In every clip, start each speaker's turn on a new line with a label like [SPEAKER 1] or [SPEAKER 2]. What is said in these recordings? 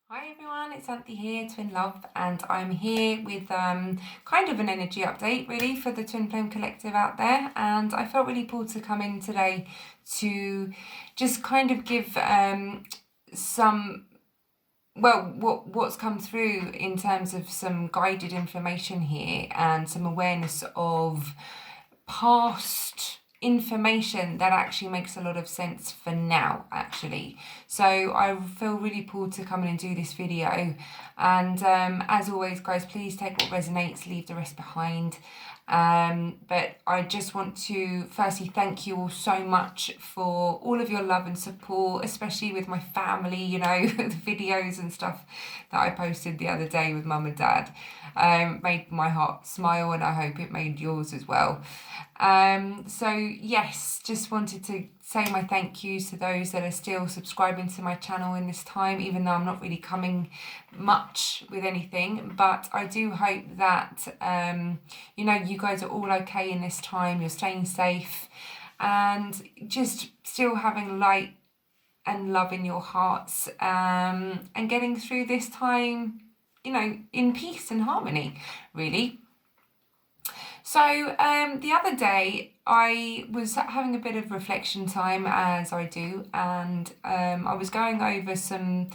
[SPEAKER 1] Hi everyone, it's Anthony here, Twin Love, and I'm here with kind of an energy update really for the Twin Flame Collective out there. And I felt really pulled to come in today to just kind of give some, what's come through in terms of some guided information here and some awareness of past information that actually makes a lot of sense for now actually. So I feel really pulled to come in and do this video, and as always guys, please take what resonates, leave the rest behind. But I just want to firstly thank you all so much for all of your love and support, especially with my family, you know, the videos and stuff that I posted the other day with mum and dad. Made my heart smile, and I hope it made yours as well. So yes, just wanted to say my thank yous to those that are still subscribing to my channel in this time, even though I'm not really coming much with anything. But I do hope that you know, you guys are all okay in this time, you're staying safe and just still having light and love in your hearts, and getting through this time, you know, in peace and harmony really. So the other day I was having a bit of reflection time, as I do, and I was going over some,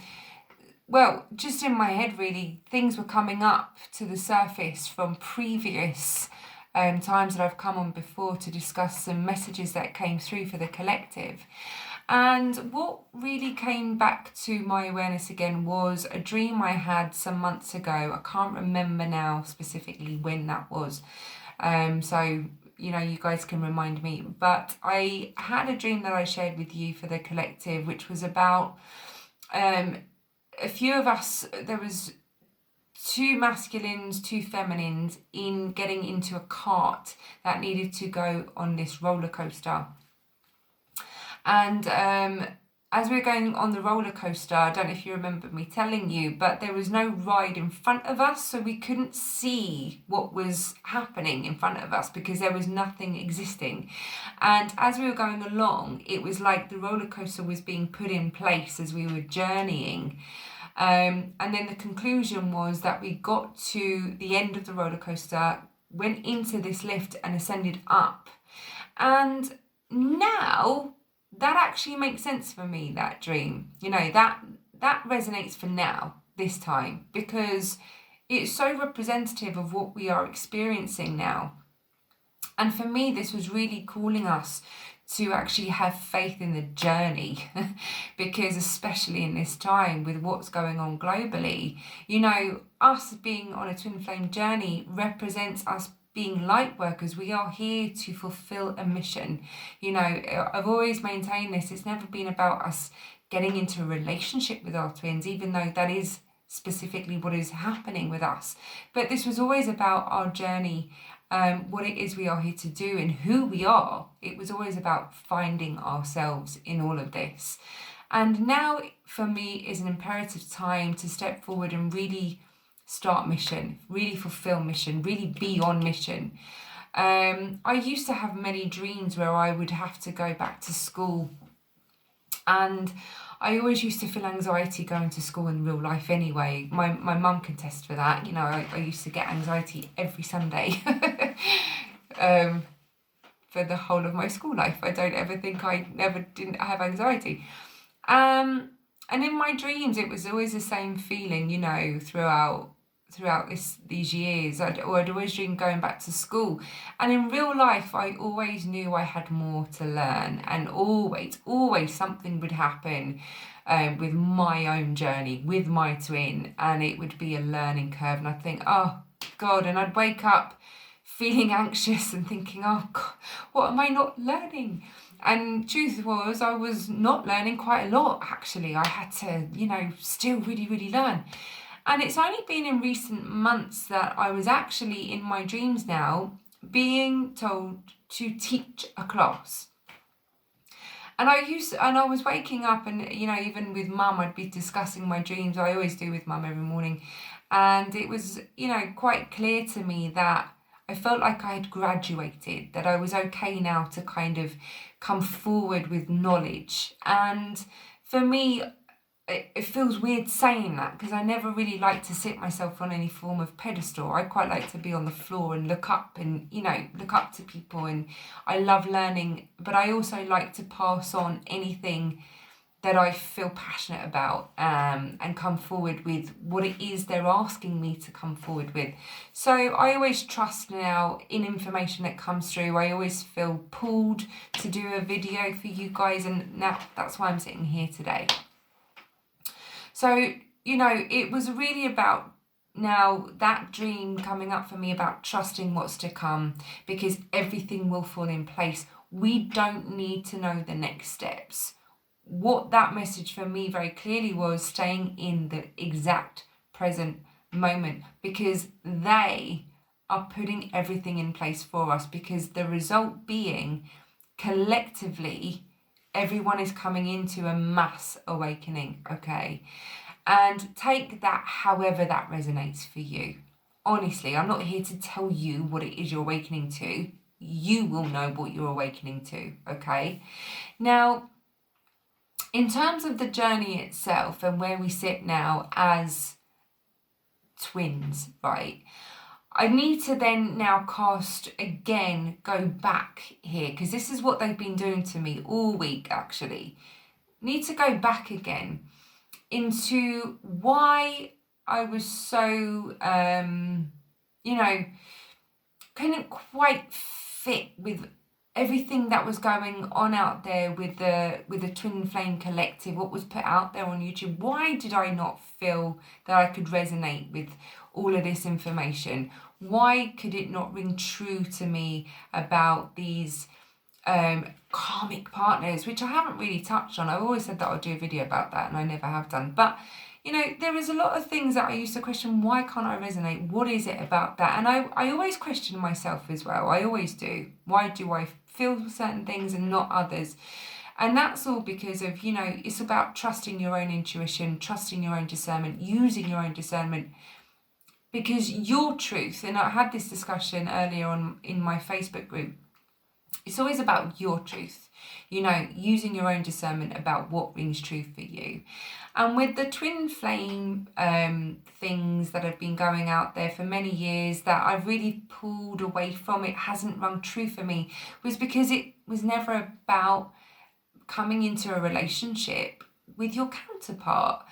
[SPEAKER 1] well, just in my head really, things were coming up to the surface from previous times that I've come on before to discuss some messages that came through for the collective. And what really came back to my awareness again was a dream I had some months ago. I can't remember now specifically when that was. So, you know, you guys can remind me. But I had a dream that I shared with you for the collective, which was about a few of us. There was two masculines, two feminines in getting into a cart that needed to go on this roller coaster. And as we were going on the roller coaster, I don't know if you remember me telling you, but there was no ride in front of us, so we couldn't see what was happening in front of us because there was nothing existing. And as we were going along, it was like the roller coaster was being put in place as we were journeying. And then the conclusion was that we got to the end of the roller coaster, went into this lift and ascended up. And now that actually makes sense for me, that dream. You know, that resonates for now, this time, because it's so representative of what we are experiencing now. And for me, this was really calling us to actually have faith in the journey, because especially in this time with what's going on globally, you know, us being on a twin flame journey represents us being light workers. We are here to fulfill a mission. You know, I've always maintained this. It's never been about us getting into a relationship with our twins, even though that is specifically what is happening with us. But this was always about our journey, what it is we are here to do and who we are. It was always about finding ourselves in all of this. And now for me is an imperative time to step forward and really start mission, really fulfill mission, really be on mission. I used to have many dreams where I would have to go back to school, and I always used to feel anxiety going to school in real life anyway. My mum can test for that. You know, I used to get anxiety every Sunday for the whole of my school life. I don't ever think I didn't have anxiety. And in my dreams, it was always the same feeling, you know, throughout these years. I'd always dream going back to school, and in real life I always knew I had more to learn, and always something would happen with my own journey with my twin, and it would be a learning curve, and I'd think, oh God, and I'd wake up feeling anxious and thinking, oh God, what am I not learning? And truth was, I was not learning quite a lot actually. I had to, you know, still really learn. And it's only been in recent months that I was actually in my dreams now being told to teach a class. And I was waking up, and, you know, even with mum, I'd be discussing my dreams. I always do with mum every morning. And it was, you know, quite clear to me that I felt like I had graduated, that I was okay now to kind of come forward with knowledge. And for me, it feels weird saying that because I never really like to sit myself on any form of pedestal. I quite like to be on the floor and look up and, look up to people, and I love learning, but I also like to pass on anything that I feel passionate about, and come forward with what it is they're asking me to come forward with. So I always trust now in information that comes through. I always feel pulled to do a video for you guys, and now that's why I'm sitting here today. So, it was really about now that dream coming up for me about trusting what's to come, because everything will fall in place. We don't need to know the next steps. What that message for me very clearly was staying in the exact present moment, because they are putting everything in place for us, because the result being collectively everyone is coming into a mass awakening, okay? And take that however that resonates for you. Honestly, I'm not here to tell you what it is you're awakening to. You will know what you're awakening to, okay? Now, in terms of the journey itself and where we sit now as twins, right? I need to then now go back here, because this is what they've been doing to me all week, actually. Need to go back again into why I was so, couldn't quite fit with everything that was going on out there with the Twin Flame Collective, what was put out there on YouTube. Why did I not feel that I could resonate with all of this information? Why could it not ring true to me about these karmic partners, which I haven't really touched on? I've always said that I'll do a video about that, and I never have done. But there is a lot of things that I used to question. Why can't I resonate? What is it about that? And I always question myself as well. I always do. Why do I feel certain things and not others? And that's all because of, it's about trusting your own intuition, trusting your own discernment, using your own discernment. Because your truth, and I had this discussion earlier on in my Facebook group, it's always about your truth, using your own discernment about what rings true for you. And with the twin flame things that have been going out there for many years that I've really pulled away from, it hasn't rung true for me, was because it was never about coming into a relationship with your counterpart.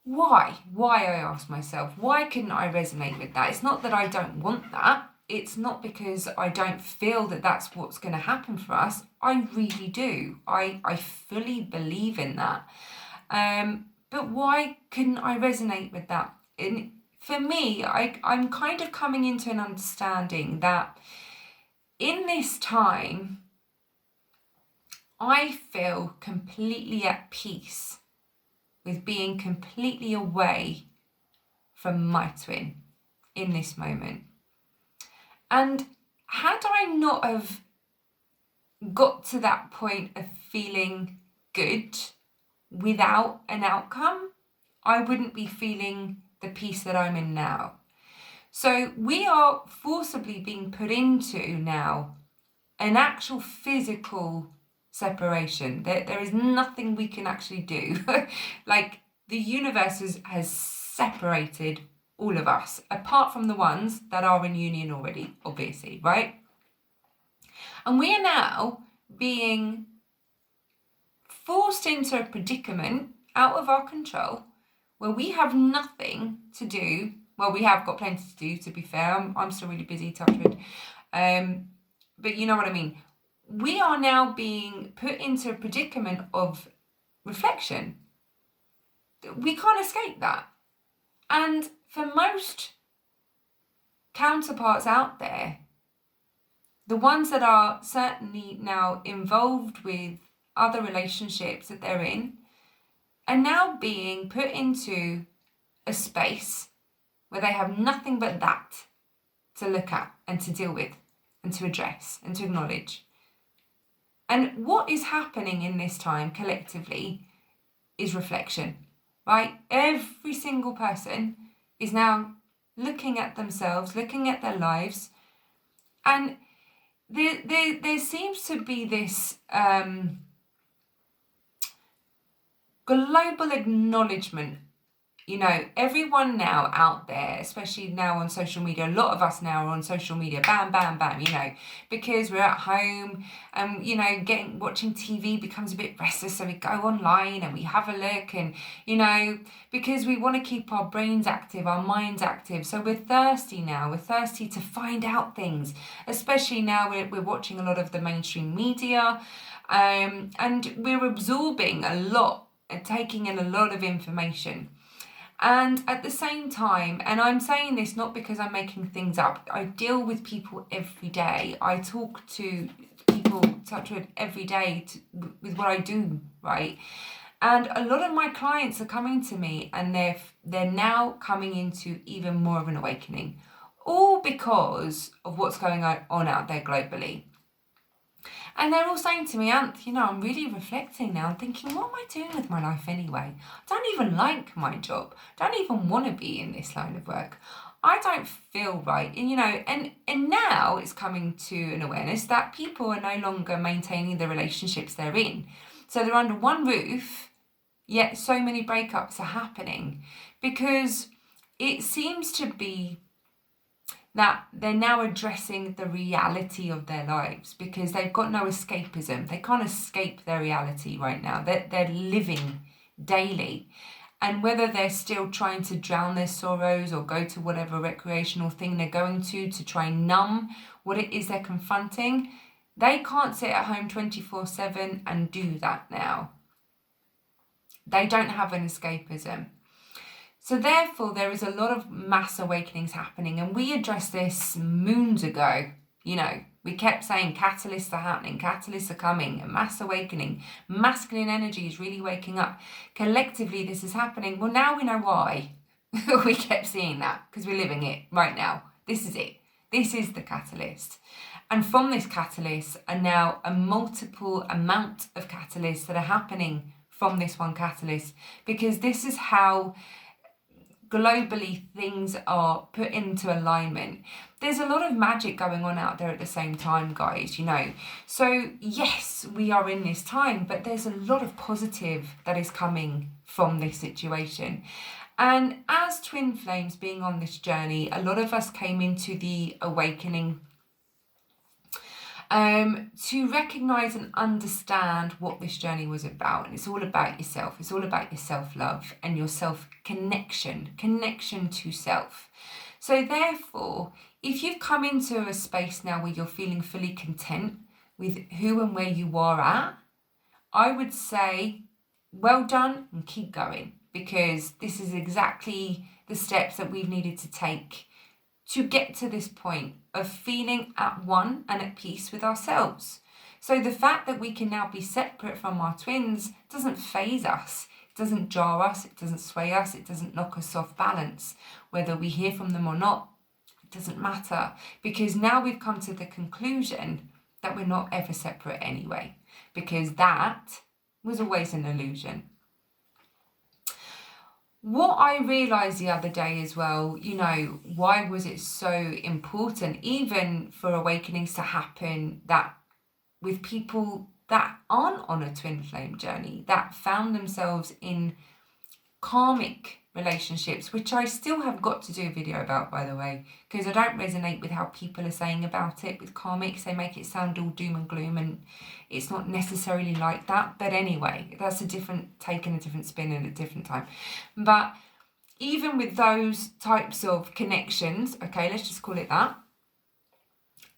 [SPEAKER 1] Why, I asked myself, why couldn't I resonate with that? It's not that I don't want that. It's not because I don't feel that that's what's going to happen for us. I really do. I fully believe in that. But why couldn't I resonate with that? And for me, I'm kind of coming into an understanding that in this time, I feel completely at peace with being completely away from my twin in this moment. And had I not have got to that point of feeling good without an outcome, I wouldn't be feeling the peace that I'm in now. So we are forcibly being put into now an actual physical separation. There is nothing we can actually do. Like the universe has separated all of us, apart from the ones that are in union already, obviously, right? And we are now being forced into a predicament out of our control where we have nothing to do. Well, we have got plenty to do, to be fair. I'm still really busy, touch wood. But you know what I mean. We are now being put into a predicament of reflection. We can't escape that. And for most counterparts out there, the ones that are certainly now involved with other relationships that they're in, are now being put into a space where they have nothing but that to look at and to deal with and to address and to acknowledge. And what is happening in this time collectively is reflection, right? Every single person is now looking at themselves, looking at their lives, and there seems to be this global acknowledgement. You know, everyone now out there, especially now on social media, a lot of us now are on social media, bam, bam, bam, you know, because we're at home and, you know, watching TV becomes a bit restless. So we go online and we have a look and, you know, because we want to keep our brains active, our minds active. So we're thirsty now. We're thirsty to find out things, especially now we're watching a lot of the mainstream media, and we're absorbing a lot and taking in a lot of information. And at the same time, and I'm saying this not because I'm making things up, I deal with people every day. I talk to people, touch wood, every day with what I do, right? And a lot of my clients are coming to me and they're now coming into even more of an awakening, all because of what's going on out there globally. And they're all saying to me, Anth, you know, I'm really reflecting now and thinking, what am I doing with my life anyway? I don't even like my job. I don't even want to be in this line of work. I don't feel right. And, you know, and now it's coming to an awareness that people are no longer maintaining the relationships they're in. So they're under one roof, yet so many breakups are happening because it seems to be that they're now addressing the reality of their lives because they've got no escapism. They can't escape their reality right now. They're living daily. And whether they're still trying to drown their sorrows or go to whatever recreational thing they're going to try and numb what it is they're confronting, they can't sit at home 24/7 and do that now. They don't have an escapism. So therefore, there is a lot of mass awakenings happening, and we addressed this moons ago. You know, we kept saying catalysts are happening, catalysts are coming, a mass awakening, masculine energy is really waking up. Collectively, this is happening. Well, now we know why we kept seeing that, because we're living it right now. This is it. This is the catalyst. And from this catalyst are now a multiple amount of catalysts that are happening from this one catalyst, because this is how globally things are put into alignment. There's a lot of magic going on out there at the same time, guys, you know. So yes, we are in this time, but there's a lot of positive that is coming from this situation. And as twin flames being on this journey, a lot of us came into the awakening to recognize and understand what this journey was about. And it's all about yourself. It's all about your self-love and your self-connection to self. So therefore, if you've come into a space now where you're feeling fully content with who and where you are at, I would say, well done and keep going, because this is exactly the steps that we've needed to take to get to this point of feeling at one and at peace with ourselves. So the fact that we can now be separate from our twins doesn't faze us. It doesn't jar us. It doesn't sway us. It doesn't knock us off balance. Whether we hear from them or not, it doesn't matter, because now we've come to the conclusion that we're not ever separate anyway, because that was always an illusion. What I realised the other day as well, you know, why was it so important, even for awakenings to happen, that with people that aren't on a twin flame journey, that found themselves in karmic relationships, which I still have got to do a video about, by the way, because I don't resonate with how people are saying about it with karmics. They make it sound all doom and gloom, and it's not necessarily like that. But anyway, that's a different take and a different spin at a different time. But even with those types of connections, okay, let's just call it that,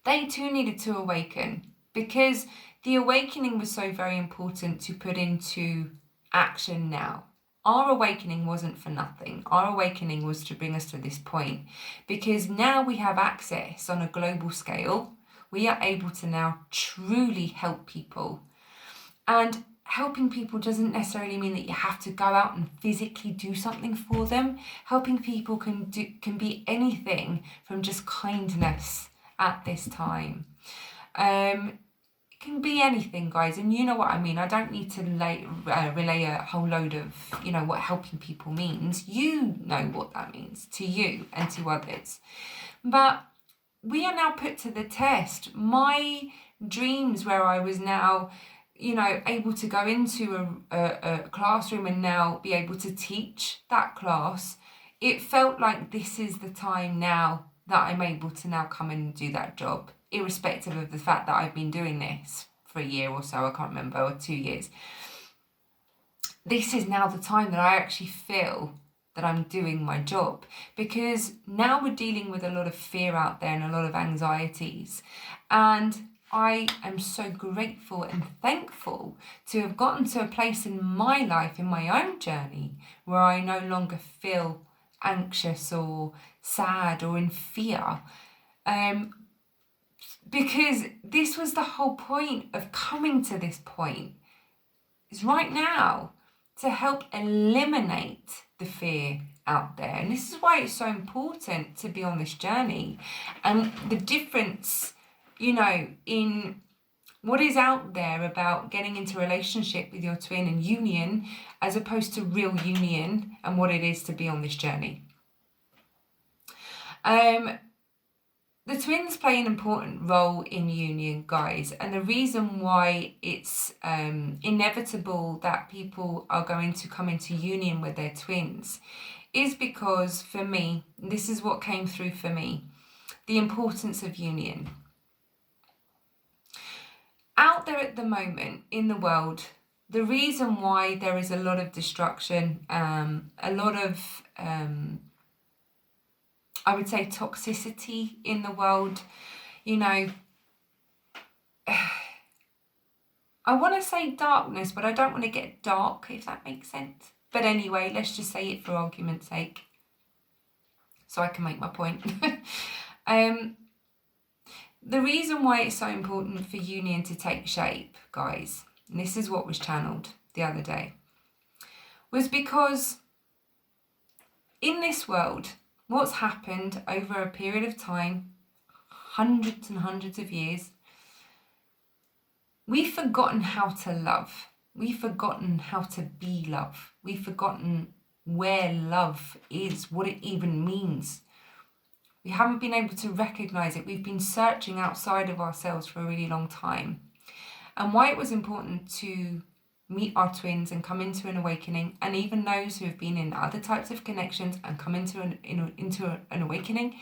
[SPEAKER 1] they too needed to awaken, because the awakening was so very important to put into action now. Our awakening wasn't for nothing. Our awakening was to bring us to this point, because now we have access on a global scale. We are able to now truly help people. And helping people doesn't necessarily mean that you have to go out and physically do something for them. Helping people can be anything from just kindness at this time. Can be anything, guys, and you know what I mean. I don't need to relay a whole load of, you know, what helping people means. You know what that means to you and to others. But we are now put to the test. My dreams, where I was now able to go into a classroom and now be able to teach that class, it felt like this is the time now that I'm able to now come in and do that job, irrespective of the fact that I've been doing this for a year or so, I can't remember, or 2 years. This is now the time that I actually feel that I'm doing my job, because now we're dealing with a lot of fear out there and a lot of anxieties. And I am so grateful and thankful to have gotten to a place in my life, in my own journey, where I no longer feel anxious or sad or in fear. Because this was the whole point of coming to this point, is right now to help eliminate the fear out there. And this is why it's so important to be on this journey. And the difference, in what is out there about getting into a relationship with your twin and union, as opposed to real union, and what it is to be on this journey. The twins play an important role in union, guys, and the reason why it's inevitable that people are going to come into union with their twins is because, for me, this is what came through for me, the importance of union. Out there at the moment in the world, the reason why there is a lot of destruction, a lot of I would say toxicity in the world, I want to say darkness, but I don't want to get dark, if that makes sense. But anyway, let's just say it for argument's sake, so I can make my point. The reason why it's so important for union to take shape, guys, and this is what was channeled the other day, was because in this world, what's happened over a period of time, hundreds and hundreds of years, we've forgotten how to love. We've forgotten how to be love. We've forgotten where love is, what it even means. We haven't been able to recognize it. We've been searching outside of ourselves for a really long time. And why it was important to meet our twins and come into an awakening, and even those who have been in other types of connections and come into an awakening,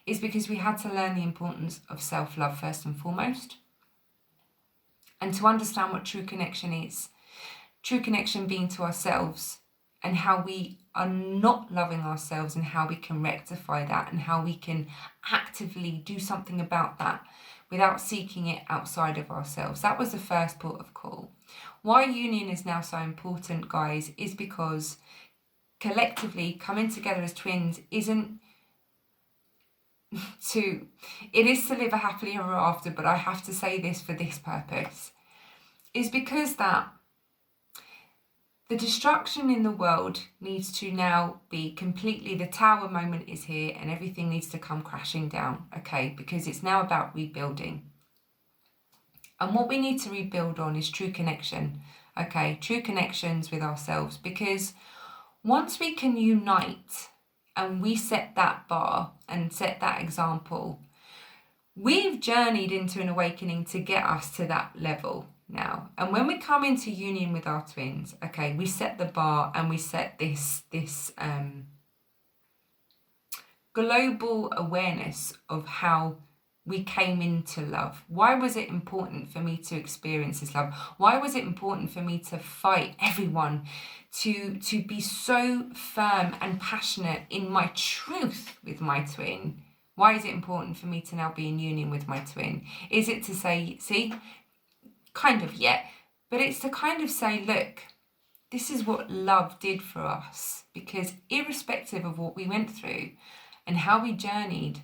[SPEAKER 1] is because we had to learn the importance of self-love first and foremost, and to understand what true connection is. True connection being to ourselves, and how we are not loving ourselves, and how we can rectify that, and how we can actively do something about that without seeking it outside of ourselves. That was the first port of call. Why union is now so important, guys, is because collectively coming together as twins isn't it is to live a happily ever after, but I have to say this for this purpose, is because that the destruction in the world needs to now be completely, the tower moment is here and everything needs to come crashing down, okay? Because it's now about rebuilding. And what we need to rebuild on is true connection, okay? True connections with ourselves, because once we can unite and we set that bar and set that example, we've journeyed into an awakening to get us to that level now. And when we come into union with our twins, okay, we set the bar and we set this global awareness of how we came into love. Why was it important for me to experience this love? Why was it important for me to fight everyone, to be so firm and passionate in my truth with my twin? Why is it important for me to now be in union with my twin? Is it to say, see, kind of, yeah, but it's to kind of say, look, this is what love did for us, because irrespective of what we went through and how we journeyed,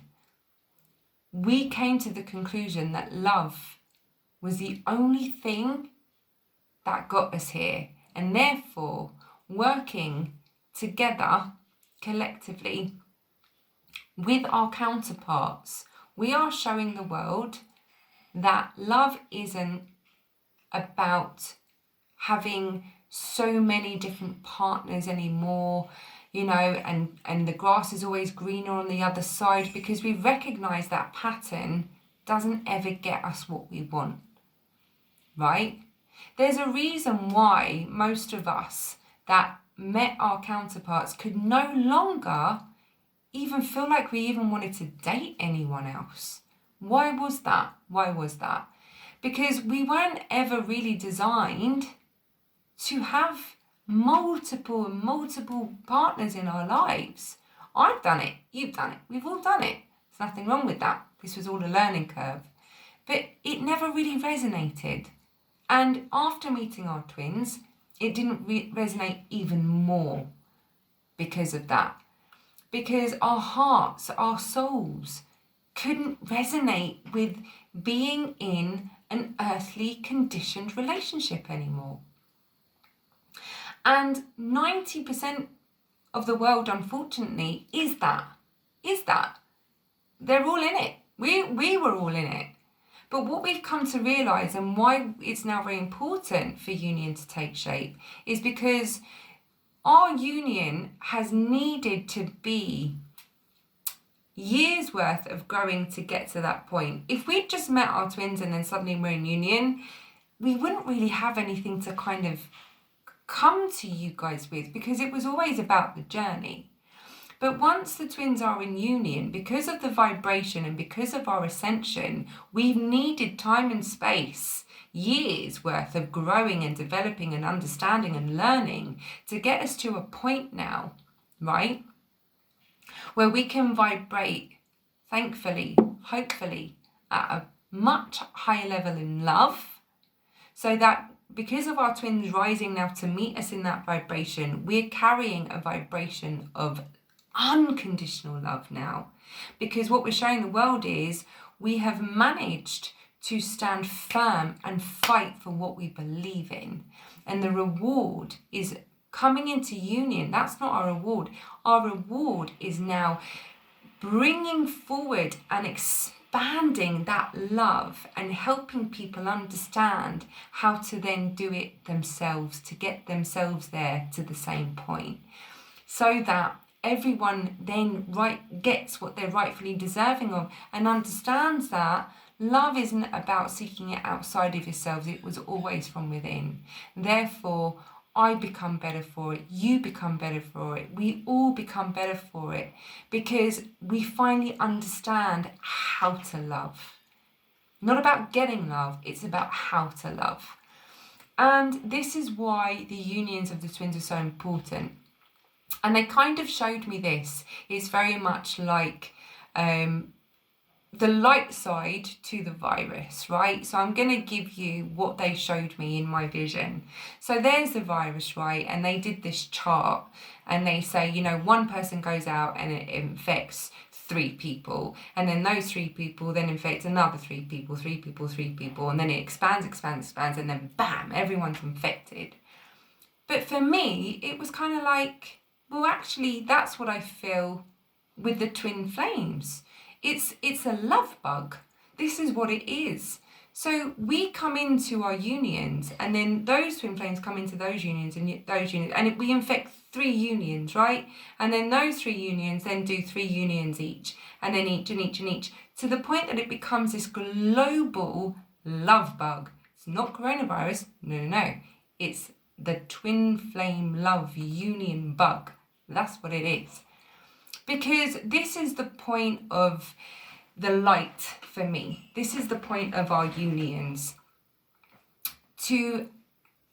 [SPEAKER 1] we came to the conclusion that love was the only thing that got us here. And therefore, working together collectively with our counterparts, we are showing the world that love isn't about having so many different partners anymore, and the grass is always greener on the other side, because we recognize that pattern doesn't ever get us what we want, right? There's a reason why most of us that met our counterparts could no longer even feel like we even wanted to date anyone else. Why was that? Why was that? Because we weren't ever really designed to have multiple partners in our lives. I've done it, you've done it, we've all done it. There's nothing wrong with that. This was all a learning curve. But it never really resonated. And after meeting our twins, it didn't resonate even more because of that. Because our hearts, our souls couldn't resonate with being in an earthly conditioned relationship anymore. And 90% of the world, unfortunately, is that. They're all in it. We were all in it. But what we've come to realise, and why it's now very important for union to take shape, is because our union has needed to be years worth of growing to get to that point. If we'd just met our twins and then suddenly we're in union, we wouldn't really have anything to kind of come to you guys with, because it was always about the journey. But once the twins are in union, because of the vibration and because of our ascension, we've needed time and space, years worth of growing and developing and understanding and learning to get us to a point now, right, where we can vibrate, thankfully, hopefully, at a much higher level in love, so that because of our twins rising now to meet us in that vibration, we're carrying a vibration of unconditional love now. Because what we're showing the world is we have managed to stand firm and fight for what we believe in. And the reward is coming into union. That's not our reward. Our reward is now bringing forward and expanding that love and helping people understand how to then do it themselves, to get themselves there to the same point, so that everyone then gets what they're rightfully deserving of and understands that love isn't about seeking it outside of yourselves. It was always from within. Therefore, I become better for it. You become better for it. We all become better for it, because we finally understand how to love. Not about getting love, it's about how to love. And this is why the unions of the twins are so important. And they kind of showed me this. It's very much like the light side to the virus, right? So I'm going to give you what they showed me in my vision. So there's the virus, right? And they did this chart and they say, you know, one person goes out and it infects 3 people. And then those 3 people then infect another 3 people. And then it expands. And then bam, everyone's infected. But for me, it was kind of like, well, actually, that's what I feel with the twin flames. It's a love bug. This is what it is. So we come into our unions, and then those twin flames come into those unions, and we infect 3 unions, right? And then those 3 unions then do 3 unions each, and then each, to the point that it becomes this global love bug. It's not coronavirus. No. It's the twin flame love union bug. That's what it is. Because this is the point of the light for me. This is the point of our unions. To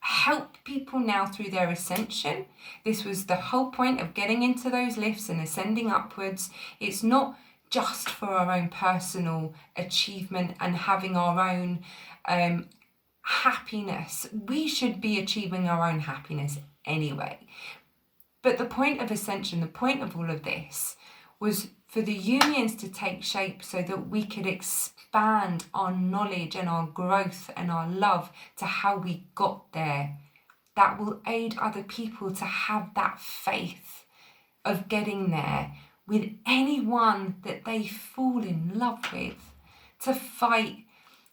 [SPEAKER 1] help people now through their ascension. This was the whole point of getting into those lifts and ascending upwards. It's not just for our own personal achievement and having our own happiness. We should be achieving our own happiness anyway. But the point of ascension, the point of all of this, was for the unions to take shape so that we could expand our knowledge and our growth and our love to how we got there. That will aid other people to have that faith of getting there with anyone that they fall in love with. To fight,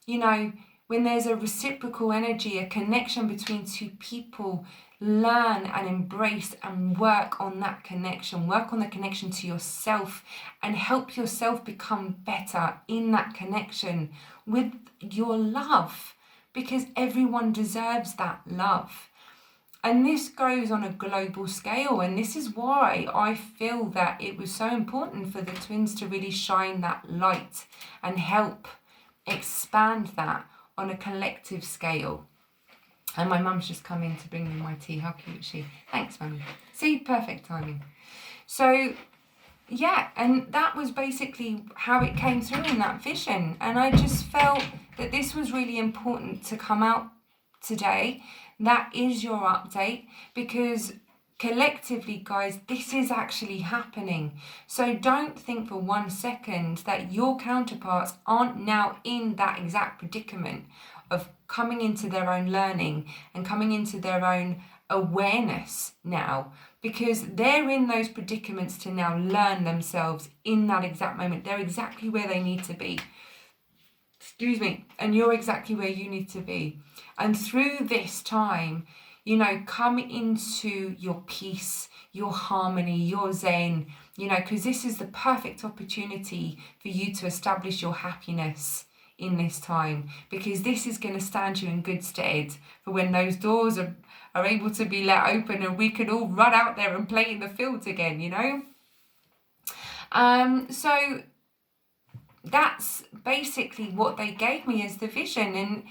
[SPEAKER 1] you know, when there's a reciprocal energy, a connection between 2 people, learn and embrace and work on that connection. Work on the connection to yourself and help yourself become better in that connection with your love. because everyone deserves that love. And this goes on a global scale, and this is why I feel that it was so important for the twins to really shine that light and help expand that on a collective scale. And my mum's just come in to bring me my tea. How cute is she? Thanks, Mummy. See, perfect timing. So, yeah, and that was basically how it came through in that vision. And I just felt that this was really important to come out today. That is your update, because collectively, guys, this is actually happening. So don't think for 1 second that your counterparts aren't now in that exact predicament of coming into their own learning and coming into their own awareness now, because they're in those predicaments to now learn themselves in that exact moment. They're exactly where they need to be. Excuse me. And you're exactly where you need to be. And through this time, you know, come into your peace, your harmony, your zen, you know, because this is the perfect opportunity for you to establish your happiness in this time, because this is going to stand you in good stead for when those doors are able to be let open and we can all run out there and play in the fields again, you know. So that's basically what they gave me as the vision, and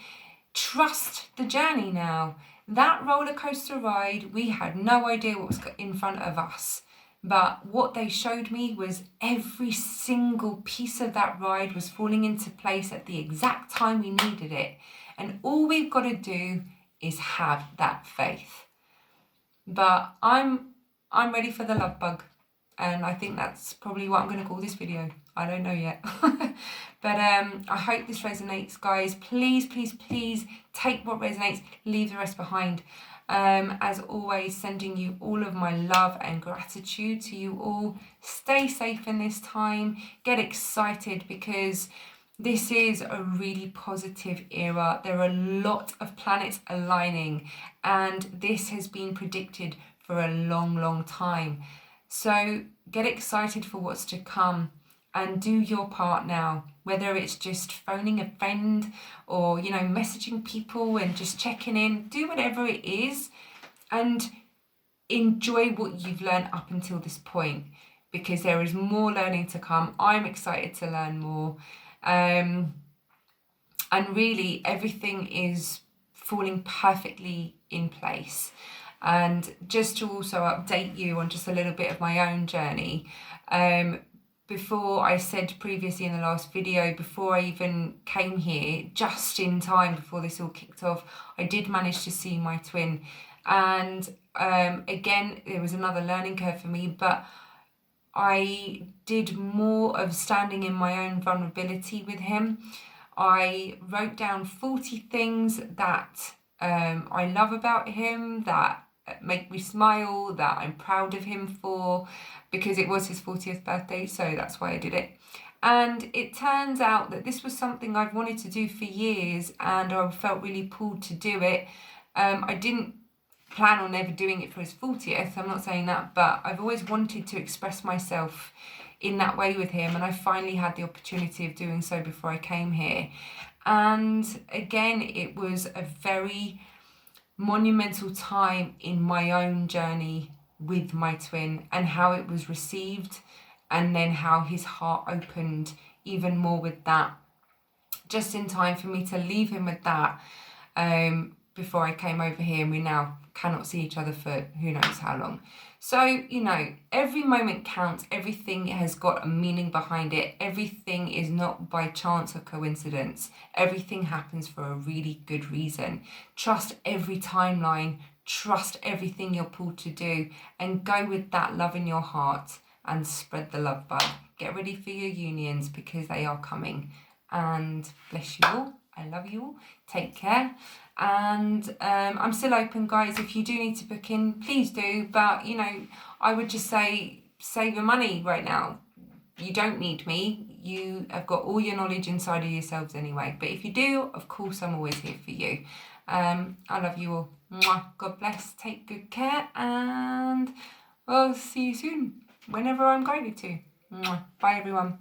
[SPEAKER 1] trust the journey now. That roller coaster ride, we had no idea what was in front of us. But what they showed me was every single piece of that ride was falling into place at the exact time we needed it. And all we've got to do is have that faith. But I'm ready for the love bug. And I think that's probably what I'm going to call this video. I don't know yet. But I hope this resonates, guys. Please, please, please take what resonates, leave the rest behind. As always, sending you all of my love and gratitude to you all. Stay safe in this time. Get excited, because this is a really positive era. There are a lot of planets aligning, and this has been predicted for a long, long time. So get excited for what's to come and do your part now, whether it's just phoning a friend or, you know, messaging people and just checking in. Do whatever it is and enjoy what you've learned up until this point, because there is more learning to come. I'm excited to learn more. And really everything is falling perfectly in place. And just to also update you on just a little bit of my own journey, before I said previously in the last video, before I even came here, just in time before this all kicked off, I did manage to see my twin. And again, there was another learning curve for me, but I did more of standing in my own vulnerability with him. I wrote down 40 things that I love about him, that make me smile, that I'm proud of him for, because it was his 40th birthday, so that's why I did it. And it turns out that this was something I've wanted to do for years, and I felt really pulled to do it. I didn't plan on ever doing it for his 40th, I'm not saying that, but I've always wanted to express myself in that way with him, and I finally had the opportunity of doing so before I came here. And again, it was a very monumental time in my own journey with my twin, and how it was received, and then how his heart opened even more with that, just in time for me to leave him with that before I came over here, and we now cannot see each other for who knows how long. So, you know, every moment counts. Everything has got a meaning behind it. Everything is not by chance or coincidence. Everything happens for a really good reason. Trust every timeline. Trust everything you're pulled to do, and go with that love in your heart and spread the love bug. Get ready for your unions, because they are coming. And bless you all. I love you all. Take care. And I'm still open, guys. If you do need to book in, please do. But, you know, I would just say save your money right now. You don't need me. You have got all your knowledge inside of yourselves anyway. But if you do, of course, I'm always here for you. I love you all. Mwah. God bless. Take good care. And I'll see you soon, whenever I'm guided to. Mwah. Bye, everyone.